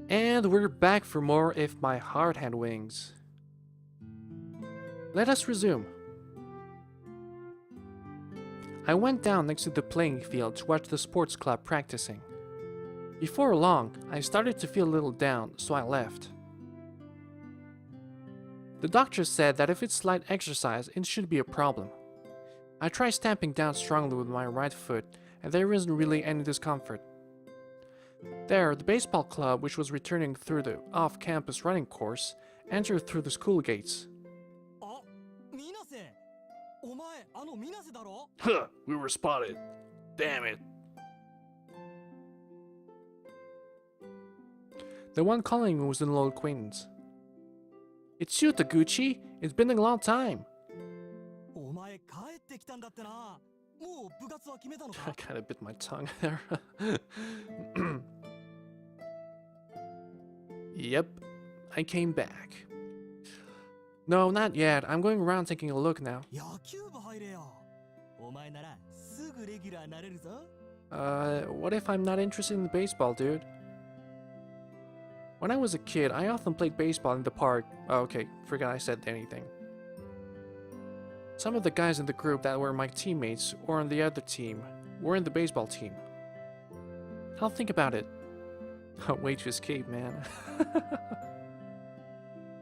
And we're back for more If My Heart Had Wings. Let us resume. I went down next to the playing field to watch the sports club practicing. Before long, I started to feel a little down, so I left. The doctor said that if it's slight exercise, it shouldn't be a problem. I tried stamping down strongly with my right foot, and there isn't really any discomfort. There, the baseball club, which was returning through the off-campus running course, entered through the school gates. Huh, we were spotted. Damn it. The one calling me was an old acquaintance. It's you, Taguchi. It's been a long time. I kind of bit my tongue there. Yep, I came back. No, not yet. I'm going around taking a look now. What if I'm not interested in baseball, dude? When I was a kid, I often played baseball in the park. Oh, okay, forgot I said anything. Some of the guys in the group that were my teammates, or on the other team, were in the baseball team. I'll think about it. Way to escape, man.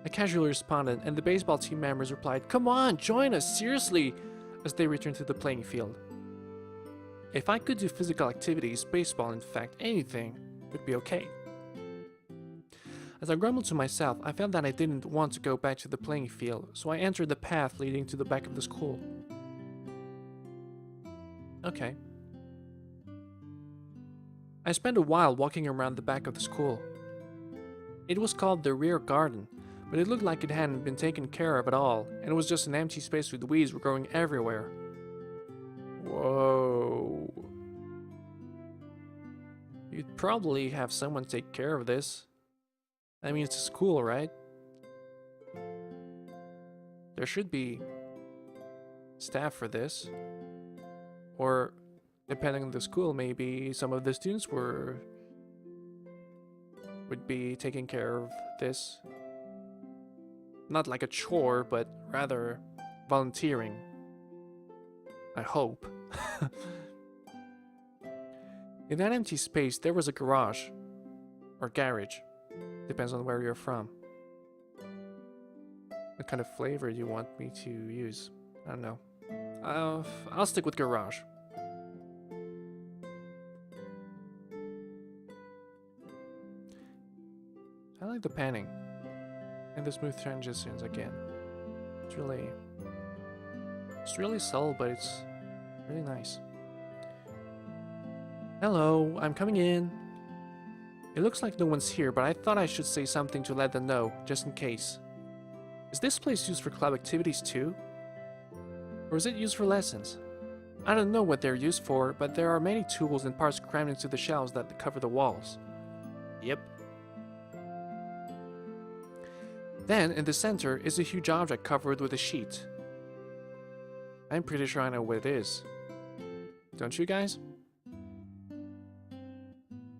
I casually responded, and the baseball team members replied, "Come on, join us, seriously!" as they returned to the playing field. If I could do physical activities, baseball, in fact, anything, would be okay. As I grumbled to myself, I felt that I didn't want to go back to the playing field, so I entered the path leading to the back of the school. Okay. I spent a while walking around the back of the school. It was called the rear garden, but it looked like it hadn't been taken care of at all, and it was just an empty space with weeds growing everywhere. Whoa. You'd probably have someone take care of this. I mean, it's a school, right? There should be staff for this. Or, depending on the school, maybe some of the students would be taking care of this. Not like a chore, but rather volunteering. I hope. In that empty space, there was a garage. Or garage. Depends on where you're from. What kind of flavor do you want me to use? I don't know. I'll stick with garage. I like the panning. And the smooth transitions again. It's really subtle, but it's really nice. Hello, I'm coming in. It looks like no one's here, but I thought I should say something to let them know, just in case. Is this place used for club activities too? Or is it used for lessons? I don't know what they're used for, but there are many tools and parts crammed into the shelves that cover the walls. Yep. Then, in the center, is a huge object covered with a sheet. I'm pretty sure I know what it is. Don't you guys?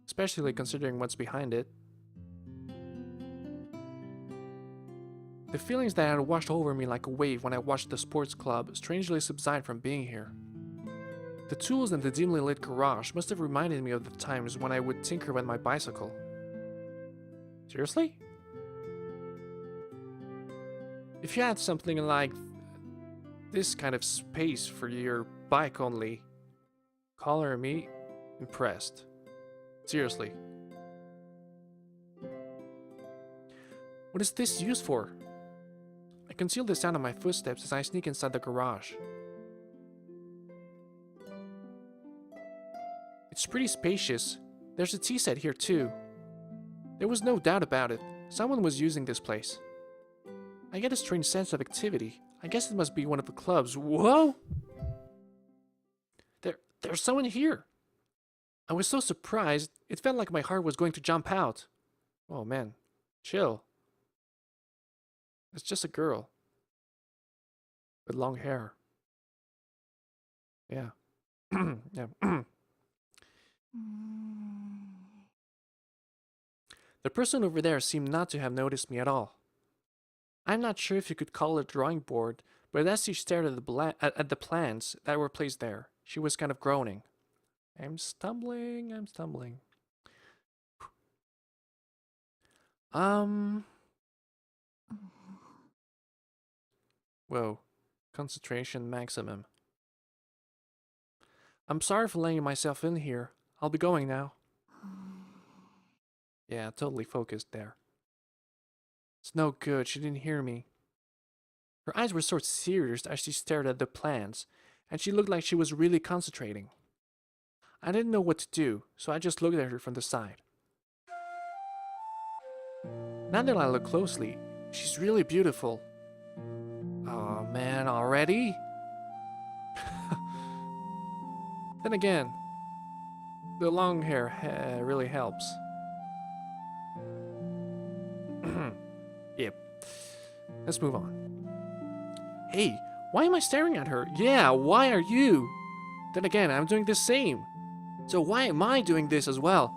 Especially considering what's behind it. The feelings that had washed over me like a wave when I watched the sports club strangely subside from being here. The tools in the dimly lit garage must have reminded me of the times when I would tinker with my bicycle. Seriously? If you had something like this kind of space for your bike only, color me impressed. Seriously. What is this used for? I conceal the sound of my footsteps as I sneak inside the garage. It's pretty spacious. There's a tea set here too. There was no doubt about it. Someone was using this place. I get a strange sense of activity. I guess it must be one of the clubs. Whoa! There's someone here. I was so surprised, it felt like my heart was going to jump out. Oh man, chill. It's just a girl. With long hair. Yeah. Yeah. The person over there seemed not to have noticed me at all. I'm not sure if you could call it a drawing board, but as she stared at the plants that were placed there, she was kind of groaning. I'm stumbling. Whoa. Concentration maximum. I'm sorry for letting myself in here. I'll be going now. Yeah, totally focused there. It's no good, she didn't hear me. Her eyes were sort of serious as she stared at the plants, and she looked like she was really concentrating. I didn't know what to do, so I just looked at her from the side. Now that I look closely, she's really beautiful. Oh man, already? Then again, the long hair really helps. Yep. Let's move on. Hey, why am I staring at her? Yeah, why are you? Then again, I'm doing the same. So why am I doing this as well?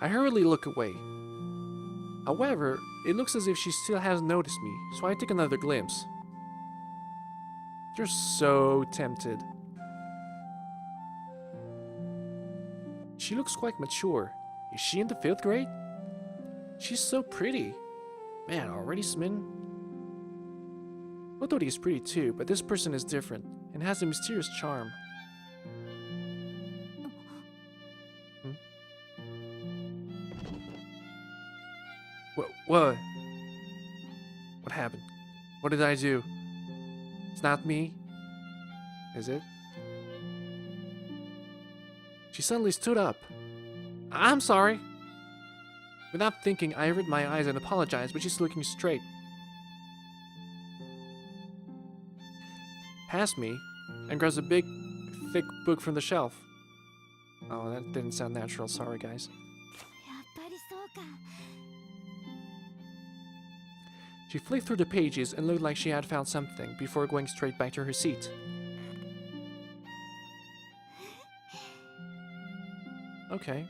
I hurriedly look away. However, it looks as if she still hasn't noticed me, so I take another glimpse. You're so tempted. She looks quite mature. Is she in the 5th grade? She's so pretty. Man, already smitten? Kotori is pretty too, but this person is different and has a mysterious charm. What? What happened? What did I do? It's not me? Is it? She suddenly stood up. I'm sorry. Without thinking, I averted my eyes and apologized, but she's looking straight past me and grabs a big, thick book from the shelf. Oh, that didn't sound natural. Sorry, guys. She flicked through the pages and looked like she had found something before going straight back to her seat. Okay.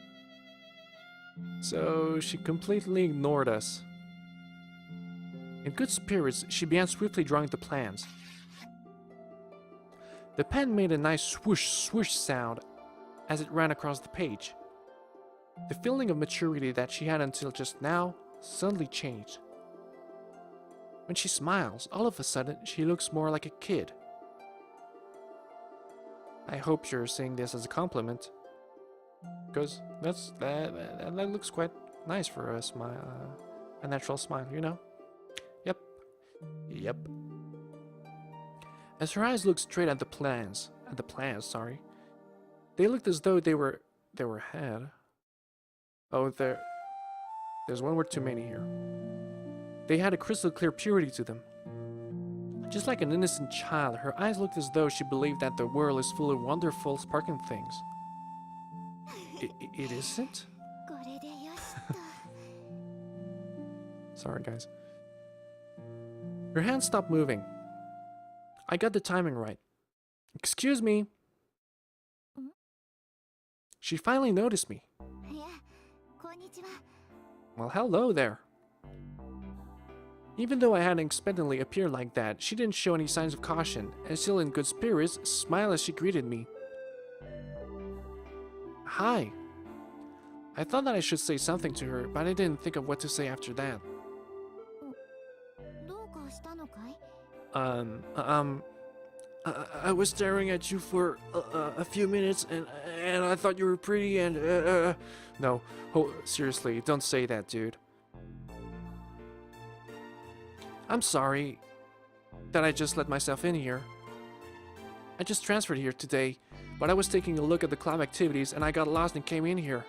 So she completely ignored us. In good spirits, she began swiftly drawing the plans. The pen made a nice swoosh swoosh sound as it ran across the page. The feeling of maturity that she had until just now suddenly changed. When she smiles, all of a sudden, she looks more like a kid. I hope you're saying this as a compliment, because that looks quite nice for us. A natural smile, you know. Yep. As her eyes looked straight at the plans, they looked as though they were had. Oh, there's one word too many here. They had a crystal clear purity to them. Just like an innocent child, her eyes looked as though she believed that the world is full of wonderful, sparkling things. It isn't? Sorry, guys. Her hand stopped moving. I got the timing right. Excuse me. She finally noticed me. Well, hello there. Even though I hadn't expectantly appeared like that, she didn't show any signs of caution, and still in good spirits, smiled as she greeted me. Hi. I thought that I should say something to her, but I didn't think of what to say after that. I was staring at you for a few minutes, and I thought you were pretty, and no, seriously, don't say that, dude. I'm sorry that I just let myself in here. I just transferred here today, but I was taking a look at the club activities and I got lost and came in here.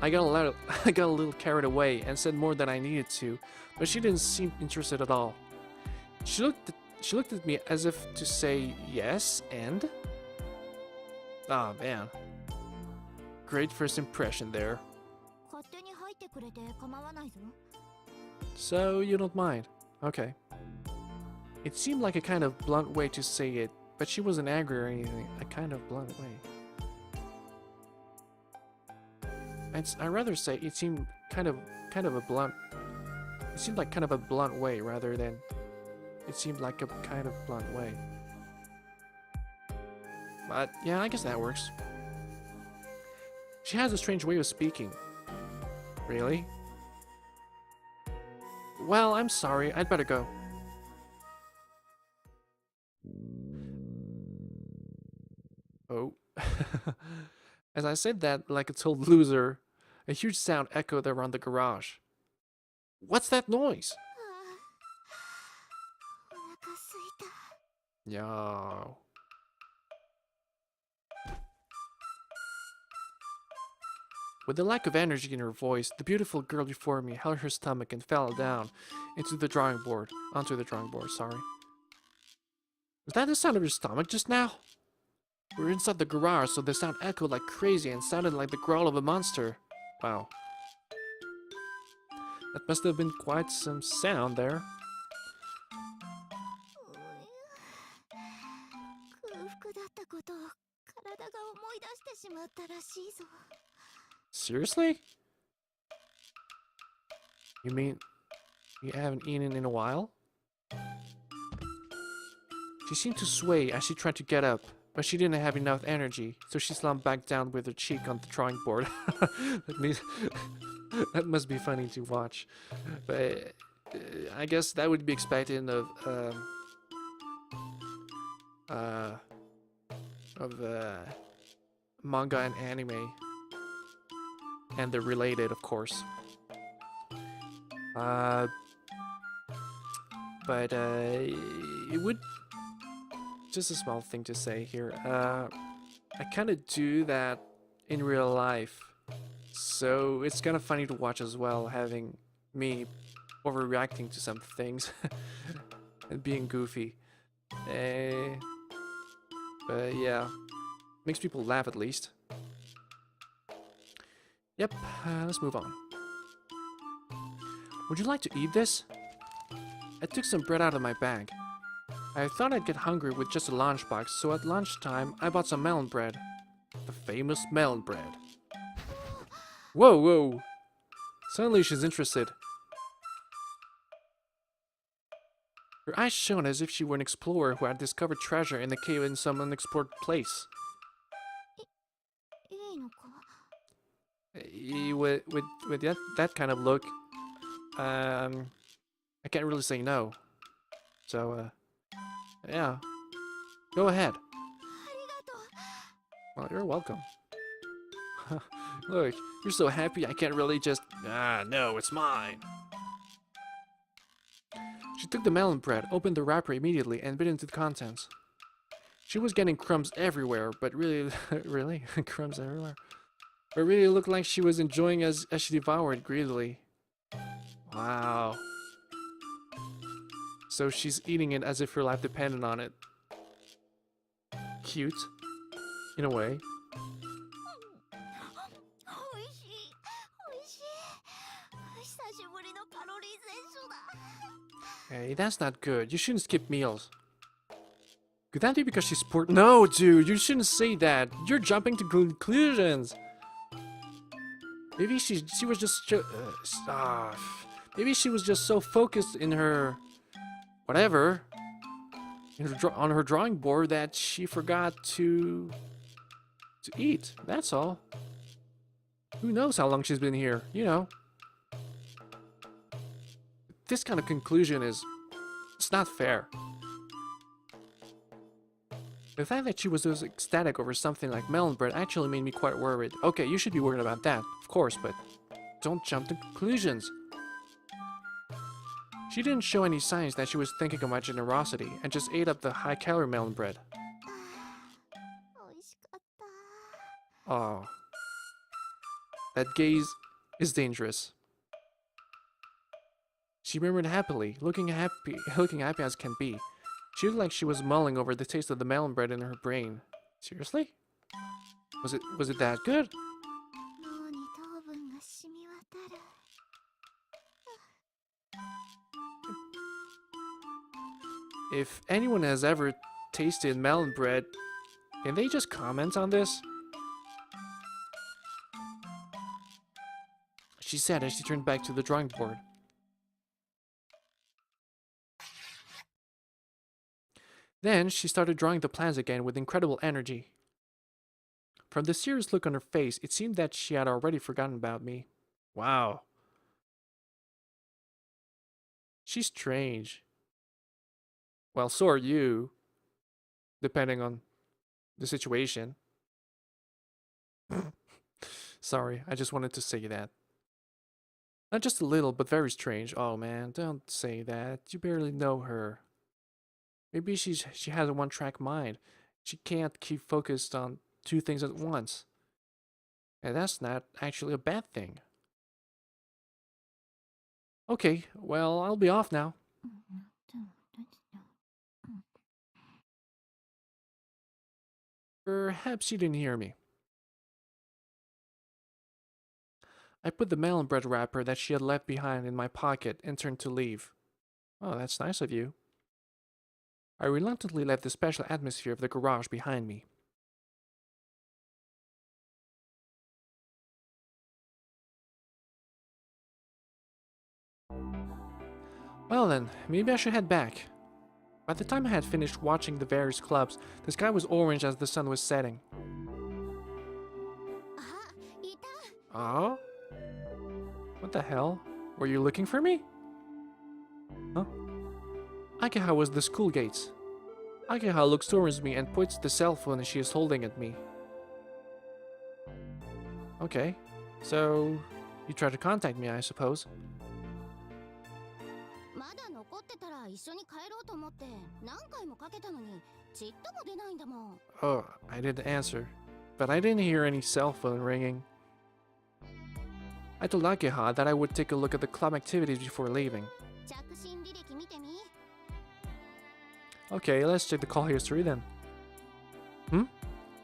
I got a little carried away and said more than I needed to, but she didn't seem interested at all. She looked at me as if to say yes, and? Ah, man. Great first impression there. So, you don't mind? Okay. It seemed like a kind of blunt way to say it, but she wasn't angry or anything. A kind of blunt way. I'd rather say it seemed kind of a blunt. It seemed like kind of a blunt way rather than it seemed like a kind of blunt way. But yeah, I guess that works. She has a strange way of speaking. Really? Well, I'm sorry. I'd better go. Oh. As I said that like a total loser, a huge sound echoed around the garage. What's that noise? Yo. With the lack of energy in her voice, the beautiful girl before me held her stomach and fell down onto the drawing board, sorry. Was that the sound of your stomach just now? We were inside the garage, so the sound echoed like crazy and sounded like the growl of a monster. Wow. That must have been quite some sound there. Seriously? You mean you haven't eaten in a while? She seemed to sway as she tried to get up, but she didn't have enough energy, so she slumped back down with her cheek on the drawing board. That must be funny to watch. But I guess that would be expected of manga and anime. And they're related, of course. But it would... Just a small thing to say here. I kind of do that in real life. So it's kind of funny to watch as well, having me overreacting to some things. And being goofy. But yeah. Makes people laugh at least. Yep, let's move on. Would you like to eat this? I took some bread out of my bag. I thought I'd get hungry with just a lunchbox, so at lunchtime I bought some melon bread. The famous melon bread. Whoa, whoa! Suddenly she's interested. Her eyes shone as if she were an explorer who had discovered treasure in the cave in some unexplored place. With that kind of look, I can't really say no. So, yeah. Go ahead. Well, you're welcome. Look, you're so happy I can't really just... Ah, no, it's mine. She took the melon bread, opened the wrapper immediately, and bit into the contents. She was getting crumbs everywhere, but really... really? Crumbs everywhere? But really looked like she was enjoying as she devoured greedily. Wow. So she's eating it as if her life depended on it. Cute. In a way. Hey, that's not good. You shouldn't skip meals. Could that be because she's poor? No, dude, you shouldn't say that. You're jumping to conclusions. Maybe she was just maybe she was just so focused in her whatever on her drawing board that she forgot to eat. That's all. Who knows how long she's been here? You know. This kind of conclusion it's not fair. The fact that she was so ecstatic over something like melon bread actually made me quite worried. Okay, you should be worried about that, of course, but don't jump to conclusions. She didn't show any signs that she was thinking of my generosity and just ate up the high-calorie melon bread. Oh. That gaze is dangerous. She murmured happily, looking happy as can be. She looked like she was mulling over the taste of the melon bread in her brain. Seriously? Was it that good? If anyone has ever tasted melon bread, can they just comment on this? she said as she turned back to the drawing board. Then she started drawing the plans again with incredible energy. From the serious look on her face, it seemed that she had already forgotten about me. Wow. She's strange. Well, so are you, depending on the situation. Sorry, I just wanted to say that. Not just a little, but very strange. Oh man, don't say that. You barely know her. Maybe she has a one-track mind. She can't keep focused on two things at once. And that's not actually a bad thing. Okay, well, I'll be off now. Perhaps you didn't hear me. I put the melon bread wrapper that she had left behind in my pocket and turned to leave. Oh, that's nice of you. I reluctantly left the special atmosphere of the garage behind me. Well then, maybe I should head back. By the time I had finished watching the various clubs, the sky was orange as the sun was setting. Oh? What the hell? Were you looking for me? Huh? Akiha was the school gates. Akiha looks towards me and points to the cell phone she is holding at me. Okay, so you tried to contact me, I suppose. Oh, I didn't answer, but I didn't hear any cell phone ringing. I told Akiha that I would take a look at the club activities before leaving. Okay, let's check the call history then.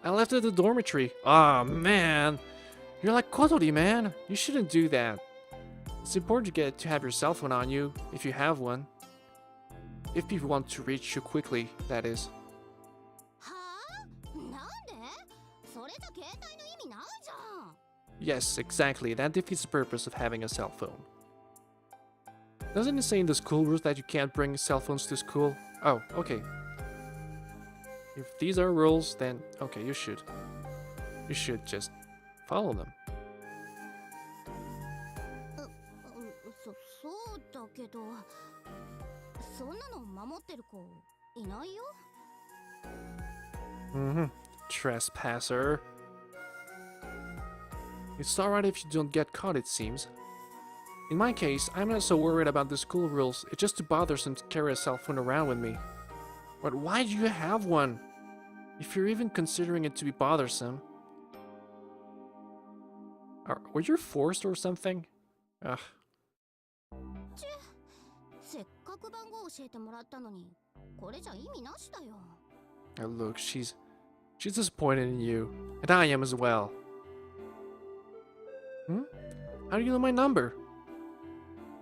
I left it at the dormitory. Aw, man. You're like Kotori, man. You shouldn't do that. It's important to have your cell phone on you, if you have one. If people want to reach you quickly, that is. Yes, exactly. That defeats the purpose of having a cell phone. Doesn't it say in the school rules that you can't bring cell phones to school? Oh, okay. If these are rules, then okay, you should. You should just follow them. Trespasser. It's alright if you don't get caught, it seems. In my case, I'm not so worried about the school rules. It's just too bothersome to carry a cell phone around with me. But why do you have one? If you're even considering it to be bothersome. Were you forced or something? Ugh. Oh, look, she's disappointed in you. And I am as well. How do you know my number?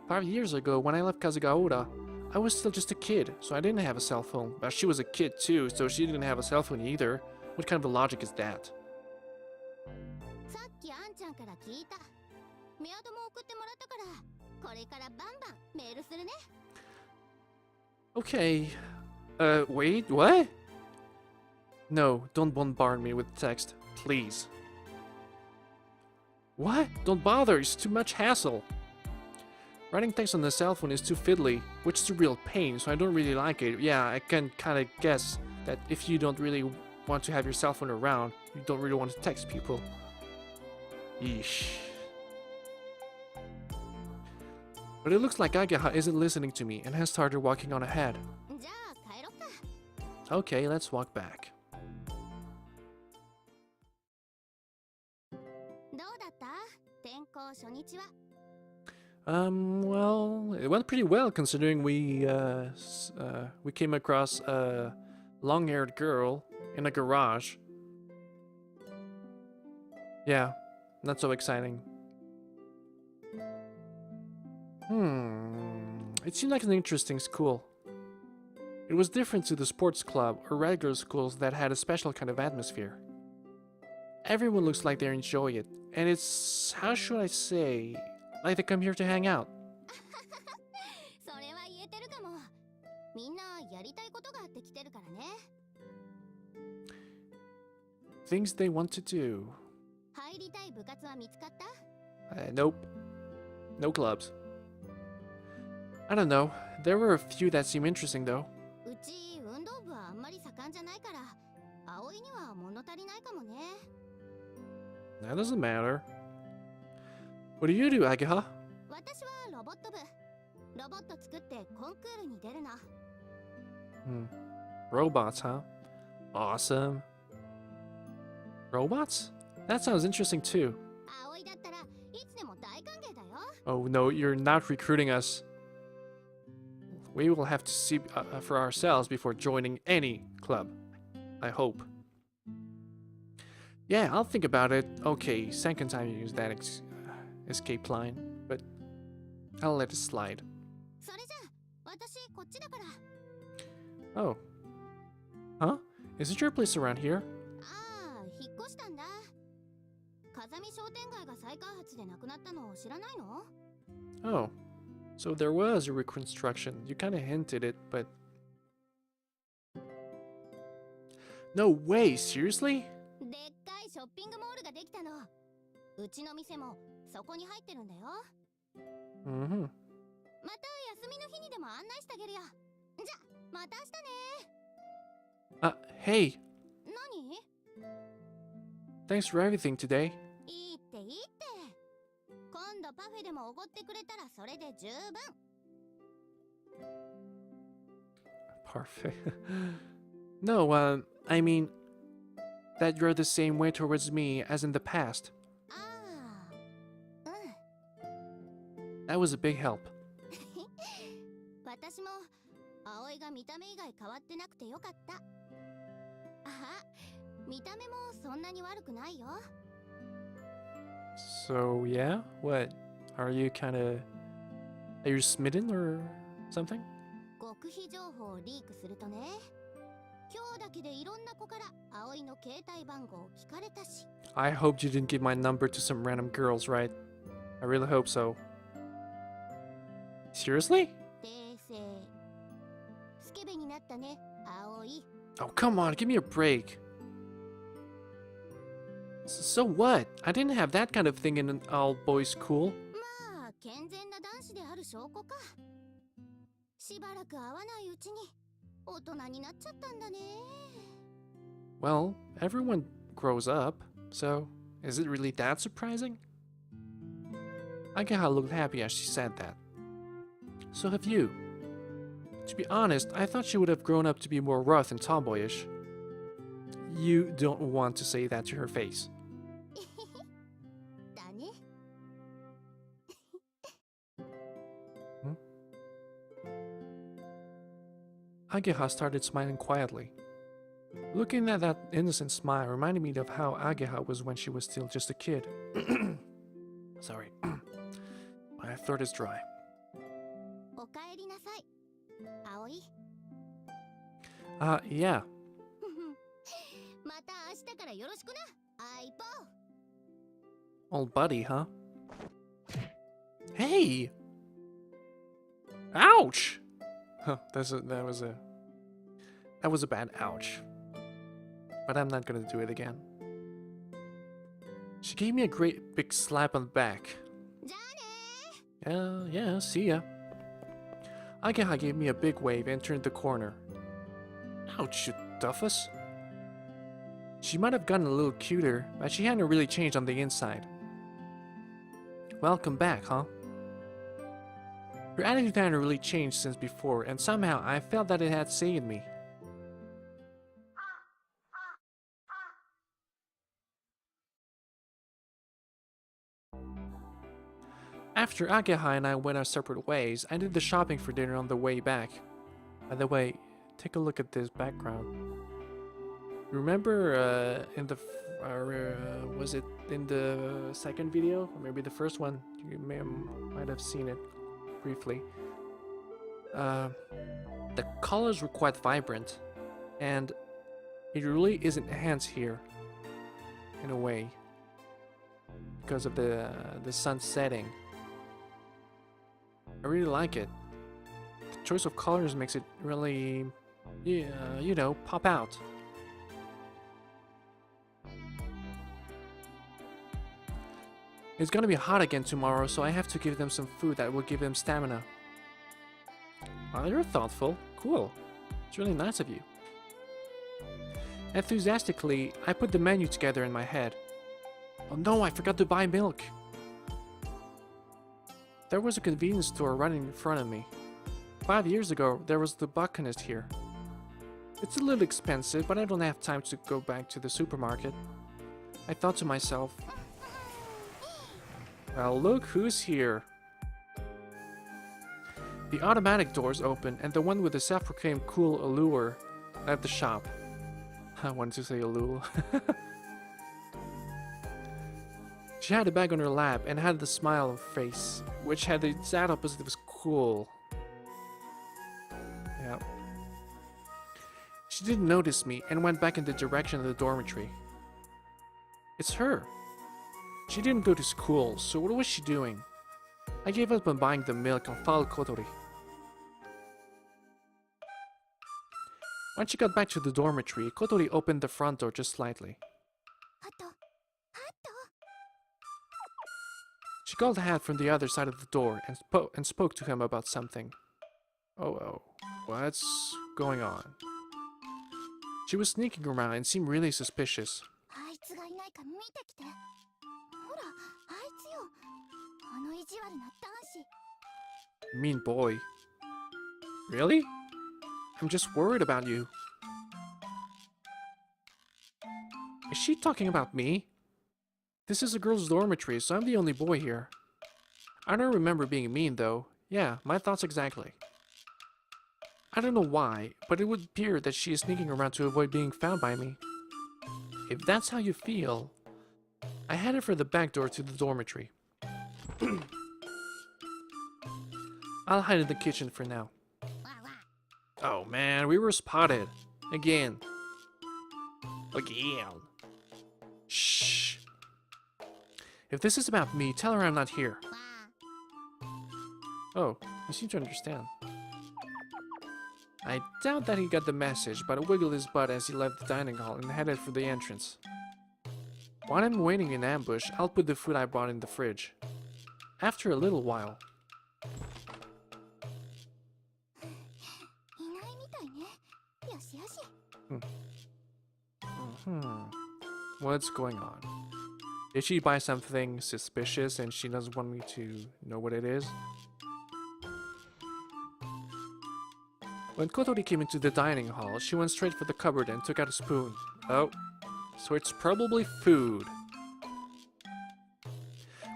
5 years ago, when I left Kasugaoka, I was still just a kid, so I didn't have a cell phone. But she was a kid too, so she didn't have a cell phone either. What kind of logic is that? Okay. Wait, what? No, don't bombard me with text, please. What? Don't bother, it's too much hassle. Writing text on the cell phone is too fiddly, which is a real pain, so I don't really like it. Yeah, I can kind of guess that if you don't really want to have your cell phone around, you don't really want to text people. Yeesh. But it looks like Akiha isn't listening to me and has started walking on ahead. Okay, let's walk back. Well, it went pretty well considering we came across a long-haired girl in a garage. Yeah, not so exciting. It seemed like an interesting school. It was different to the sports club or regular schools that had a special kind of atmosphere. Everyone looks like they enjoy it, and it's, how should I say, Like they come here to hang out. それは言えてるかも。みんなやりたいことがあって来てるからね。Things they want to do. 入りたい部活は見つかった？ Nope. No clubs. I don't know. There were a few that seem interesting though. うち運動部はあんまり盛んじゃないから、葵には物足りないかもね。That doesn't matter. What do you do, Akiha? 私はロボット部。ロボット作ってコンクールに出るの。Robots, huh? Awesome. Robots? That sounds interesting too. 葵だったらいつでも大歓迎だよ。Oh no, you're not recruiting us. We will have to see for ourselves before joining any club. I hope. Yeah, I'll think about it. Okay, second time you use that escape line, but I'll let it slide. それじゃあ、私こっちだから。Oh. Huh? Isn't your place around here? ああ、引っ越したんだ。風見商店街が再開発でなくなったのを知らないの？ Oh. So there was a reconstruction. You kind of hinted it, but... No way, seriously? でっかいショッピングモールができたの。うちの店もそこに入ってるんだよ。Mm-hmm. また休みの日にでも案内してあげるよ。じゃ、また明日ね。Hey. 何？ Thanks for everything today. いいっていいって。今度パフェでもおごってくれたらそれで十分。Perfect. No, I mean that you're the same way towards me as in the past. ああ、うん。That was a big help. 私も葵が見た目以外変わってなくてよかった。あ、見た目もそんなに悪くないよ。So yeah, what? Are you smitten or something? 極秘情報をリークするとね、今日だけでいろんな子から葵の携帯番号を聞かれたし。I hope you didn't give my number to some random girls, right? I really hope so. Seriously? 訂正。スケベになったね、葵。Oh, come on, give me a break. So what? I didn't have that kind of thing in an all-boys school. まあ、健全な男子である証拠か。しばらく会わないうちに大人になっちゃったんだね。Well, everyone grows up, so is it really that surprising? Akiha looked happy as she said that. So have you. To be honest, I thought she would have grown up to be more rough and tomboyish. You don't want to say that to her face. だね。Akiha started smiling quietly. Looking at that innocent smile reminded me of how Akiha was when she was still just a kid. Sorry. My throat is dry. おかえりなさい、葵。Yeah. また明日からよろしくな、アイポ。 Old buddy, huh? Hey! Ouch! Huh, that was a bad ouch. But I'm not gonna do it again. She gave me a great big slap on the back. じゃあね。Yeah, see ya. Akiha gave me a big wave and turned the corner. Ouch, you duffus. She might have gotten a little cuter, but she hadn't really changed on the inside. Welcome back, huh? Her attitude hadn't really changed since before, and somehow I felt that it had saved me. After Akiha and I went our separate ways, I did the shopping for dinner on the way back. By the way, take a look at this background. Remember was it in the second video? Or maybe the first one? You might have seen it briefly. The colors were quite vibrant, and it really is enhanced here, in a way, because of the sun setting. I really like it. The choice of colors makes it really, yeah, you know, pop out. It's gonna be hot again tomorrow, so I have to give them some food that will give them stamina. Wow, you're thoughtful. Cool. It's really nice of you. Enthusiastically, I put the menu together in my head. Oh no, I forgot to buy milk. There was a convenience store right in front of me. 5 years ago, there was the Buccanist here. It's a little expensive, but I don't have time to go back to the supermarket. I thought to myself, well, look who's here. The automatic doors opened, and the one with the self-proclaimed cool allure left the shop. I wanted to say allure. She had a bag on her lap and had the smile on her face, which had the exact opposite of cool. Yeah. She didn't notice me and went back in the direction of the dormitory. It's her. She didn't go to school, so what was she doing? I gave up on buying the milk and followed Kotori. When she got back to the dormitory, Kotori opened the front door just slightly. She called Hat from the other side of the door and spoke to him about something. Oh, what's going on? She was sneaking around and seemed really suspicious. Mean boy. Really? I'm just worried about you. Is she talking about me? This is a girls' dormitory, so I'm the only boy here. I don't remember being mean, though. Yeah, my thoughts exactly. I don't know why, but it would appear that she is sneaking around to avoid being found by me. If that's how you feel... I headed for the back door to the dormitory. I'll hide in the kitchen for now. Oh man, we were spotted. Again. Again. Shh. If this is about me, tell her I'm not here. Oh, you seem to understand. I doubt that he got the message, but I wiggled his butt as he left the dining hall and headed for the entrance. While I'm waiting in ambush, I'll put the food I brought in the fridge. After a little while... What's going on? Did she buy something suspicious and she doesn't want me to know what it is? When Kotori came into the dining hall, she went straight for the cupboard and took out a spoon. Oh, so it's probably food.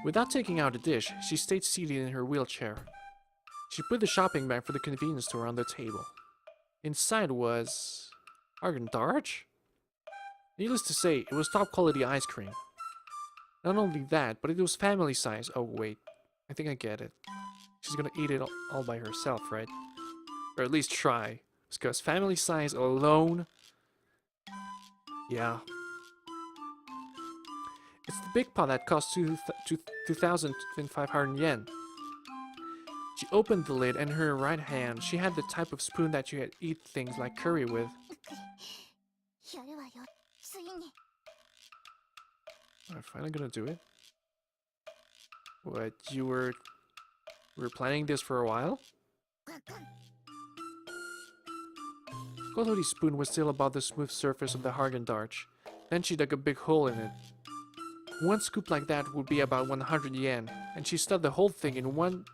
Without taking out a dish, she stayed seated in her wheelchair. She put the shopping bag for the convenience store on the table. Inside was... Argendarch? Needless to say, it was top quality ice cream. Not only that, but it was family size. Oh wait, I think I get it. She's gonna eat it all by herself, right? Or at least try. Because family size alone... Yeah. It's the big pot that cost 2,500 yen. She opened the lid and in her right hand, she had the type of spoon that you eat things like curry with. Am I finally gonna do it? What, you were planning this for a while? Kotori's spoon was still above the smooth surface of the Haagen-Dazs. Then she dug a big hole in it. One scoop like that would be about 100 yen, and she stuffed the whole thing in one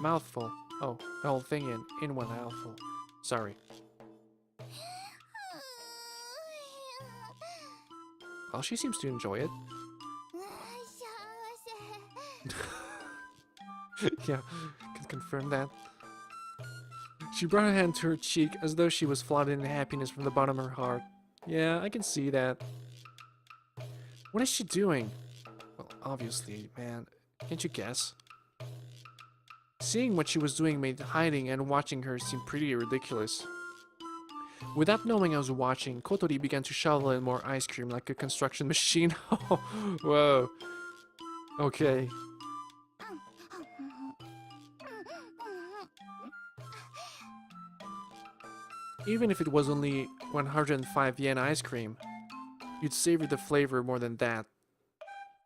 mouthful. Oh, the whole thing in one mouthful. Sorry. Well, she seems to enjoy it. Yeah, can confirm that. She brought her hand to her cheek as though she was flooded in happiness from the bottom of her heart. Yeah, I can see that. What is she doing? Well, obviously, man. Can't you guess? Seeing what she was doing made hiding and watching her seem pretty ridiculous. Without knowing I was watching, Kotori began to shovel in more ice cream like a construction machine. Whoa. Okay. Even if it was only 105 yen ice cream, you'd savor the flavor more than that.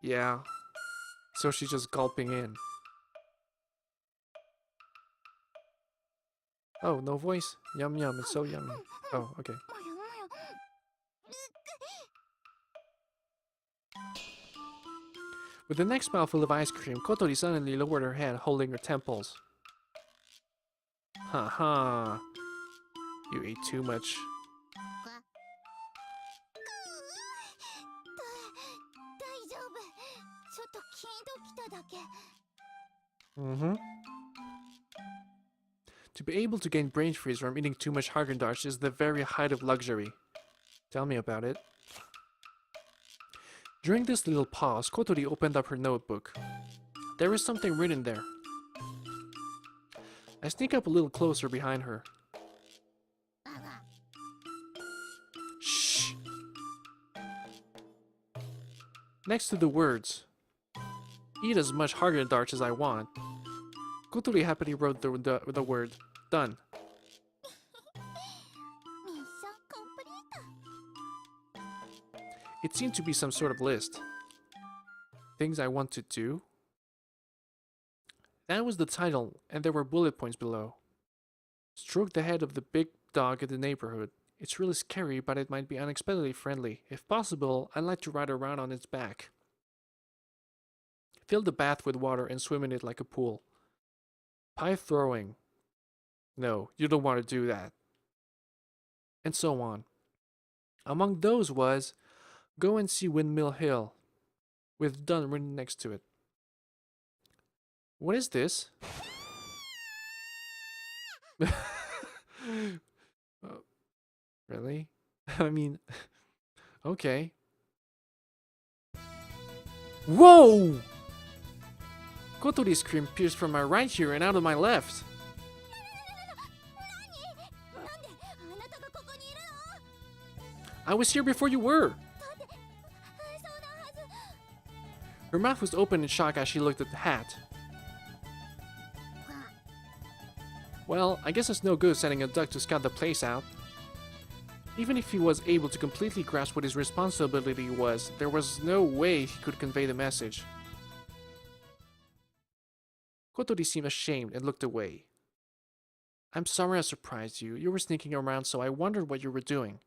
Yeah. So she's just gulping in. Oh, no voice? Yum yum, it's so yummy. Oh, okay. With the next mouthful of ice cream, Kotori suddenly lowered her head, holding her temples. Haha. You ate too much. Mm-hmm. To be able to gain brain freeze from eating too much Haagen-Dazs is the very height of luxury. Tell me about it. During this little pause, Kotori opened up her notebook. There is something written there. I sneak up a little closer behind her. Shh! Next to the words, eat as much Haagen-Dazs as I want, Kotori happily wrote the word, done. It seemed to be some sort of list. Things I want to do? That was the title, and there were bullet points below. Stroke the head of the big dog in the neighborhood. It's really scary, but it might be unexpectedly friendly. If possible, I'd like to ride around on its back. Fill the bath with water and swim in it like a pool. Pie throwing. No, you don't want to do that. And so on. Among those was, go and see Windmill Hill, with done written next to it. What is this? Really? I mean, okay. Whoa! Kotori's scream pierced from my right ear and out of my left. I was here before you were. Her mouth was open in shock as she looked at the hat. Well, I guess it's no good sending a duck to scout the place out. Even if he was able to completely grasp what his responsibility was, there was no way he could convey the message. Kotori seemed ashamed and looked away. I'm sorry I surprised you. You were sneaking around, so I wondered what you were doing.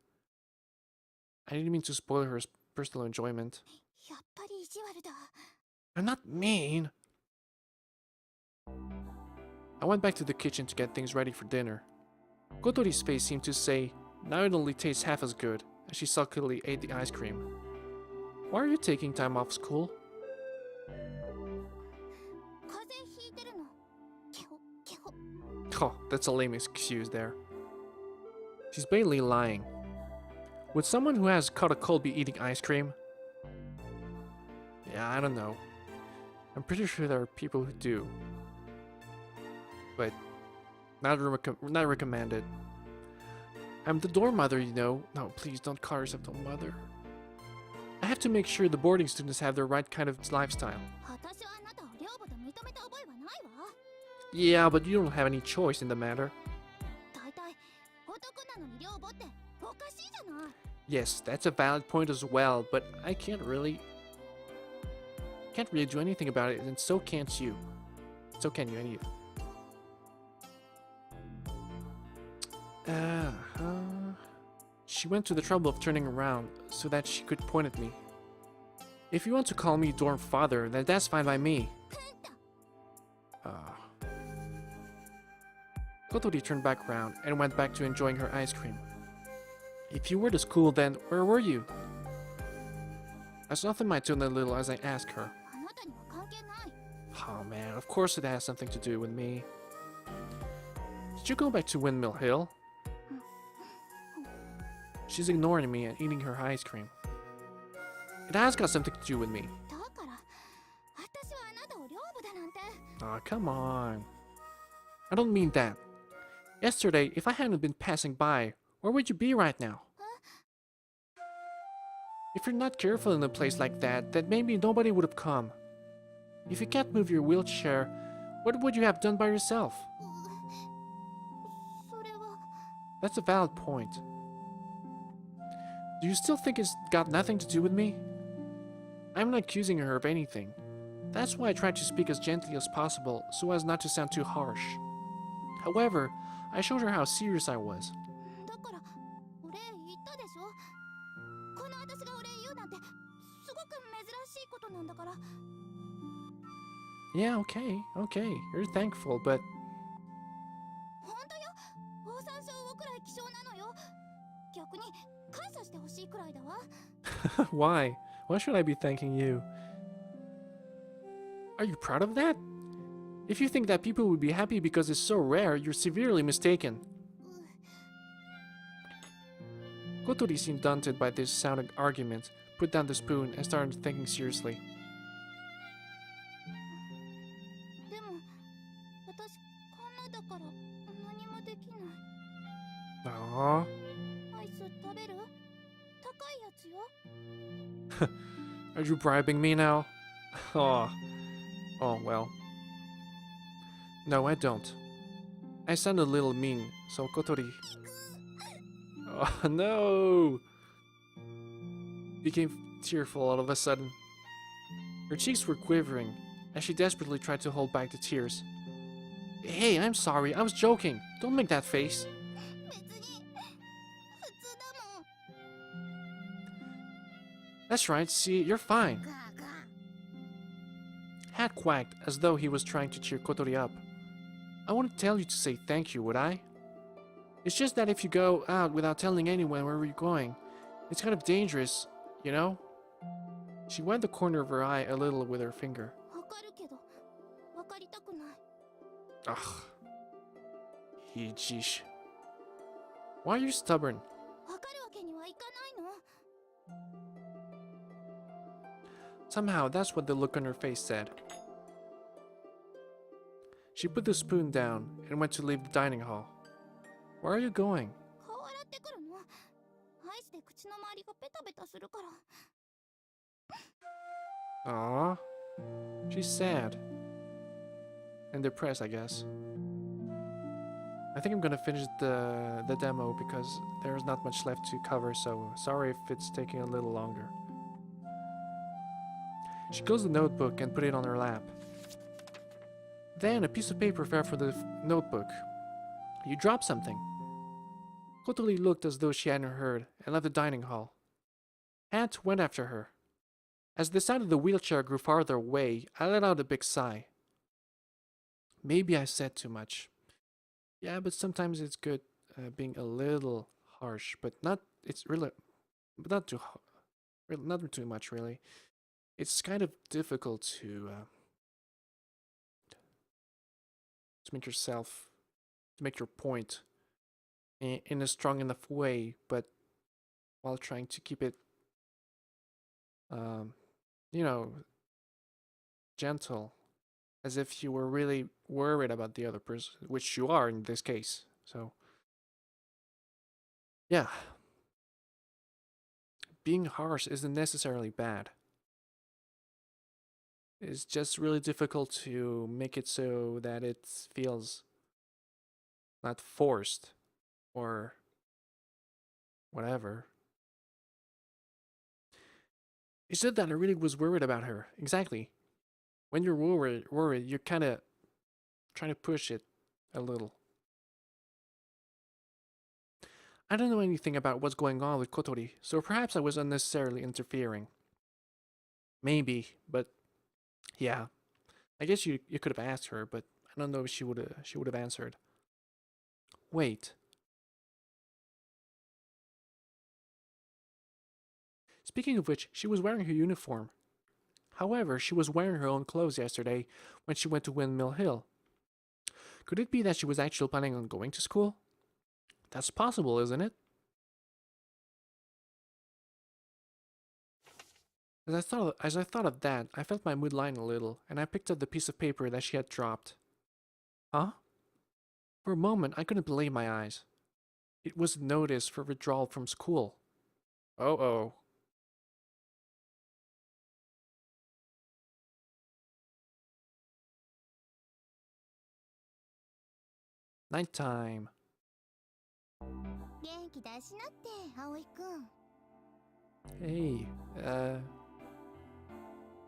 I didn't mean to spoil her personal enjoyment. I'm not mean. I went back to the kitchen to get things ready for dinner. Kotori's face seemed to say, now it only tastes half as good, as she sulkily ate the ice cream. Why are you taking time off school? Oh, that's a lame excuse there. She's blatantly lying. Would someone who has caught a cold be eating ice cream? Yeah, I don't know. I'm pretty sure there are people who do. But not recommended. I'm the dorm mother, you know. No, please don't call yourself the mother. I have to make sure the boarding students have the right kind of lifestyle. Yeah, but you don't have any choice in the matter. Yes, that's a valid point as well, but I can't really do anything about it, and so can't you. So can you, any of you. She went to the trouble of turning around so that she could point at me. If you want to call me dorm father, then that's fine by me. Kotori turned back round and went back to enjoying her ice cream. If you were to school, then where were you? I softened my tone a little as I asked her. Oh man, of course it has something to do with me. Did you go back to Windmill Hill? She's ignoring me and eating her ice cream. It has got something to do with me. Aw, come on. I don't mean that. Yesterday, if I hadn't been passing by, where would you be right now? If you're not careful in a place like that, then maybe nobody would have come. If you can't move your wheelchair, what would you have done by yourself? That's a valid point. Do you still think it's got nothing to do with me? I'm not accusing her of anything. That's why I tried to speak as gently as possible so as not to sound too harsh. However, I showed her how serious I was. だからお礼言ったでしょ。この私がお礼言うなんてすごく珍しいことなんだから。 Yeah, okay, you're thankful, but 本当よ。オオサンショウウオくらい希少なのよ。逆に感謝してほしいくらいだわ。 why? Why should I be thanking you? Are you proud of that? If you think that people would be happy because it's so rare, you're severely mistaken. Kotori seemed daunted by this sounding argument, put down the spoon, and started thinking seriously. でも私こんなだから何もできない。 Aww. アイス食べる？高いやつよ。 Are you bribing me now? Aw. Oh, well. No, I don't. I sound a little mean, so Kotori... Oh, no! Became tearful all of a sudden. Her cheeks were quivering, as she desperately tried to hold back the tears. Hey, I'm sorry, I was joking. Don't make that face. 別に普通だもん。 That's right, see, you're fine. ガーガー。 Hat quacked as though he was trying to cheer Kotori up. I wouldn't tell you to say thank you, would I? It's just that if you go out without telling anyone where you're going, it's kind of dangerous, you know? She wet the corner of her eye a little with her finger. わかるけどわかりたくない。 Ugh. Jeesh. Why are you stubborn? わかるわけにはいかないの。 Somehow, that's what the look on her face said. She put the spoon down and went to leave the dining hall. Where are you going? 顔洗ってくるの。アイスで口の周りがベタベタするから。 Aww. She's sad. And depressed, I guess. I think I'm gonna finish the demo because there's not much left to cover, so sorry if it's taking a little longer. She closed the notebook and put it on her lap. Then a piece of paper fell from the notebook. You dropped something. Kotori looked as though she hadn't heard and left the dining hall. Hat went after her. As the sound of the wheelchair grew farther away, I let out a big sigh. Maybe I said too much. Yeah, but sometimes it's good being a little harsh, but not. It's really, but not too, not too much really. It's kind of difficult to make yourself, to make your point in a strong enough way, but while trying to keep it, you know, gentle, as if you were really worried about the other person, which you are in this case. So, yeah. Being harsh isn't necessarily bad. It's just really difficult to make it so that it feels not forced or whatever. It's just that I really was worried about her. Exactly. When you're worried, you're kind of trying to push it a little. I don't know anything about what's going on with Kotori, so perhaps I was unnecessarily interfering. Maybe, but yeah. I guess you could have asked her, but I don't know if she would have answered. Wait. Speaking of which, she was wearing her uniform. However, she was wearing her own clothes yesterday when she went to Windmill Hill. Could it be that she was actually planning on going to school? That's possible, isn't it? As I thought of that, I felt my mood lighten a little, and I picked up the piece of paper that she had dropped. Huh? For a moment, I couldn't believe my eyes. It was a notice for withdrawal from school. Oh. Nighttime. 元気出しなって葵くん。 Hey,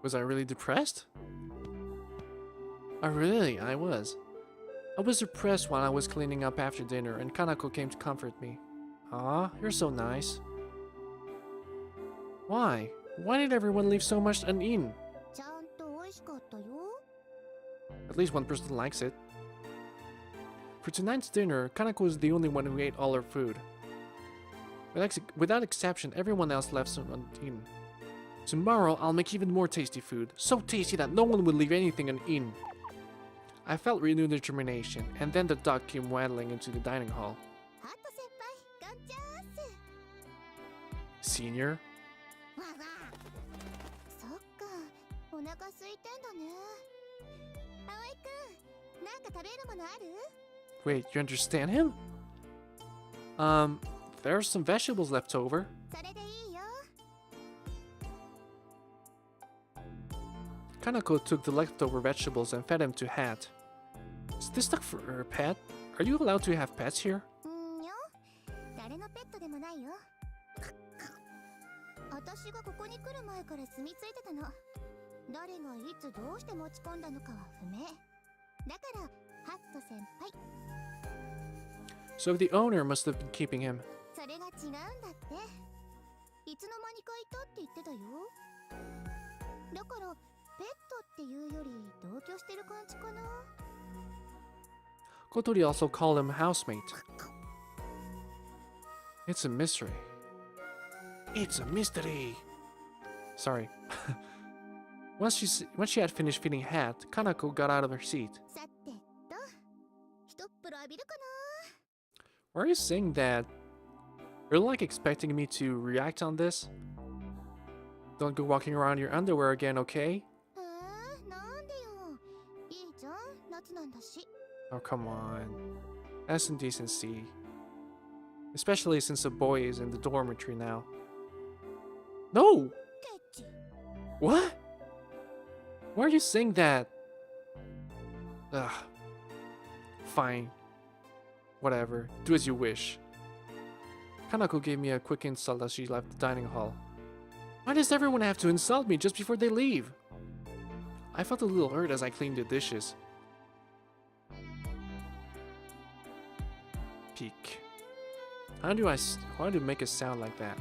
was I really depressed? Oh really, I was. I was depressed while I was cleaning up after dinner and Kanako came to comfort me. Aw, you're so nice. Why? Why did everyone leave so much uneaten? ちゃんと美味しかったよ。 At least one person likes it. For tonight's dinner, Kanako was the only one who ate all her food. Without exception, everyone else left some uneaten. Tomorrow, I'll make even more tasty food. So tasty that no one would leave anything uneaten. I felt renewed determination, and then the dog came waddling into the dining hall. ハット先輩、ガンチャース。 Senior? わわ。そっか、お腹空いてんだね。葵くん、なんか食べるものある？ Wait, you understand him? There are some vegetables left over. それでいいよ。 Kanako took the leftover vegetables and fed them to Hat. Is this stuff for her pet? Are you allowed to have pets here? よ。誰のペットでもないよ。私がここに来る前から住み着いてたの。誰がいつどうして持ち込んだのかは不明。だから、ハット先輩。 So the owner must have been keeping him. それが違うんだって。いつの間にかいたって言ってたよ。だから、ペットっていうより同居してる感じかな。 Kotori also called him housemate. It's a mystery. It's a mystery. Sorry. Once she had finished feeding Hat, Kanako got out of her seat. さてと、一っ風呂浴びるかな。 Why are you saying that? You're like expecting me to react on this? Don't go walking around in your underwear again, okay? なんでよ。いいじゃん、夏なんだし。 Oh, come on. That's indecency. Especially since the boy is in the dormitory now. No! ケチ。 What? Why are you saying that? Ugh. Fine. Whatever. Do as you wish. Kanako gave me a quick insult as she left the dining hall. Why does everyone have to insult me just before they leave? I felt a little hurt as I cleaned the dishes. Peek. How do I make it sound like that?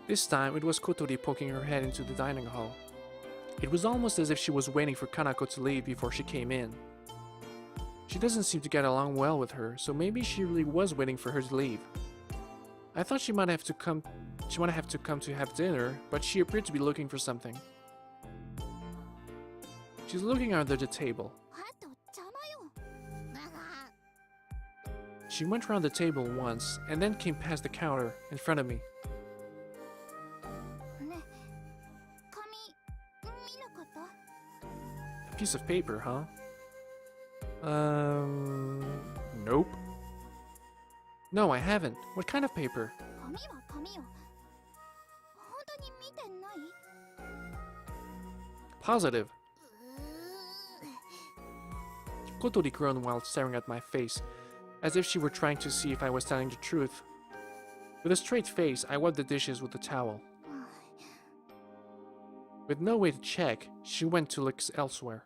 This time, it was Kotori poking her head into the dining hall. It was almost as if she was waiting for Kanako to leave before she came in. She doesn't seem to get along well with her, so maybe she really was waiting for her to leave. I thought she might have to come to have dinner, but she appeared to be looking for something. She's looking under the table. ハット、邪魔よ。 She went around the table once, and then came past the counter in front of me. ね、紙、見なかった？ A piece of paper, huh? Nope. No, I haven't. What kind of paper? 紙は紙よ。本当に見てない？ Positive. Kotori groaned while staring at my face, as if she were trying to see if I was telling the truth. With a straight face, I wiped the dishes with a towel. With no way to check, she went to look elsewhere.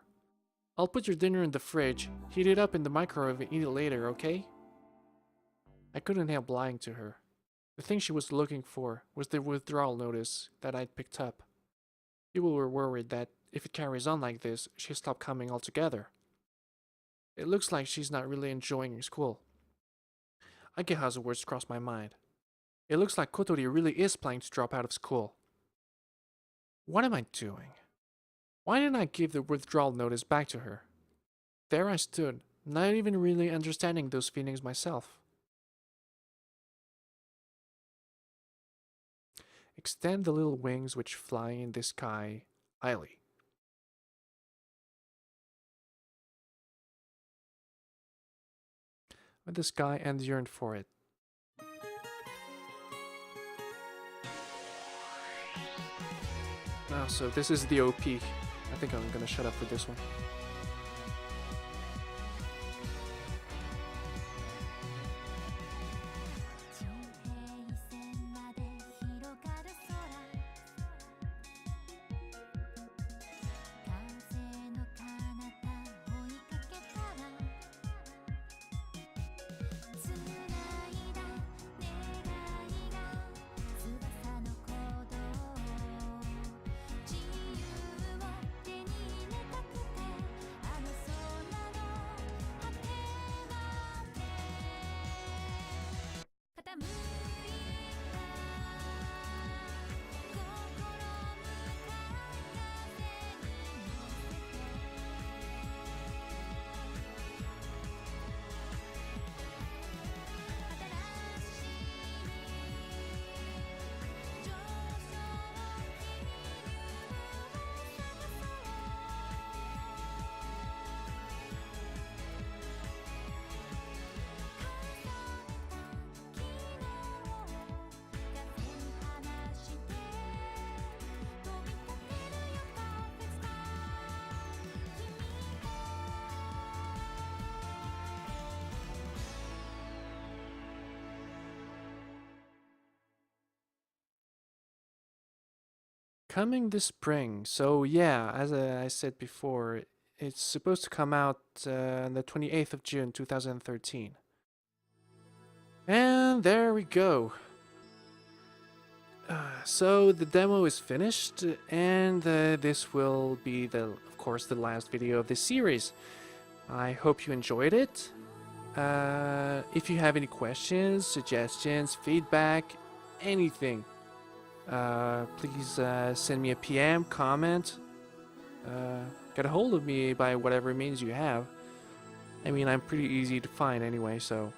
I'll put your dinner in the fridge, heat it up in the microwave and eat it later, okay? I couldn't help lying to her. The thing she was looking for was the withdrawal notice that I'd picked up. People were worried that if it carries on like this, she'll stop coming altogether. It looks like she's not really enjoying school. Akiha's words crossed my mind. It looks like Kotori really is planning to drop out of school. What am I doing? Why didn't I give the withdrawal notice back to her? There I stood, not even really understanding those feelings myself. Extend the little wings which fly in the sky, highly. With the sky and yearned for it. Oh, so this is the OP. I think I'm gonna shut up for this one. coming this spring. So yeah, as I said before, it's supposed to come out on the 28th of June 2013. And there we go. So the demo is finished, and this will be of course, the last video of this series. I hope you enjoyed it. If you have any questions, suggestions, feedback, anything, please send me a PM, comment, get a hold of me by whatever means you have. I mean, I'm pretty easy to find anyway, so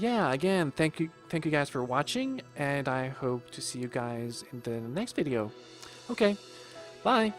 yeah, again, thank you guys for watching, and I hope to see you guys in the next video. Okay, bye.